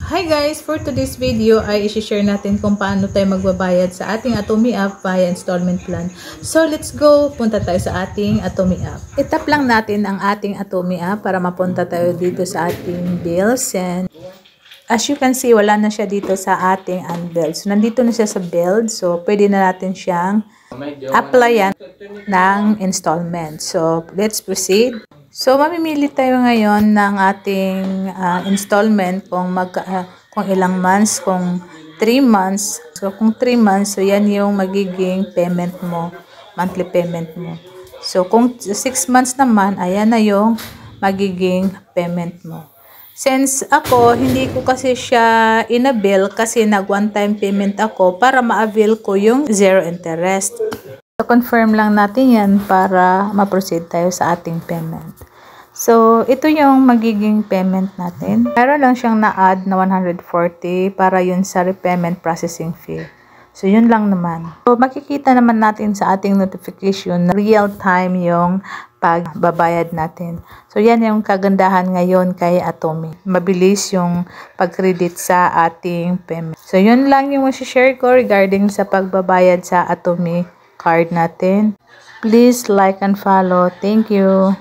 Hi guys! For today's video ay isi-share natin kung paano tayo magbabayad sa ating Atome app via installment plan. So let's go! Punta tayo sa ating Atome app. I-tap lang natin ang ating Atome app para mapunta tayo dito sa ating bills. And as you can see, wala na siya dito sa ating unbilled. So nandito na siya sa billed. So pwede na natin siyang applyan ng installment. So let's proceed. So, mamimili tayo ngayon ng ating installment kung ilang months, kung 3 months. So, kung 3 months, so yan yung magiging payment mo, monthly payment mo. So, kung 6 months naman, ayan na yung magiging payment mo. Since ako, hindi ko kasi siya inabill kasi nag one-time payment ako para ma-avail ko yung zero interest. So, confirm lang natin yan para ma-proceed tayo sa ating payment. So, ito yung magiging payment natin. Meron lang siyang na-add na 140 para yun sa repayment processing fee. So, yun lang naman. So, makikita naman natin sa ating notification na real time yung pagbabayad natin. So, yan yung kagandahan ngayon kay Atome. Mabilis yung pag-credit sa ating payment. So, yun lang yung share ko regarding sa pagbabayad sa Atome card natin. Please like and follow. Thank you.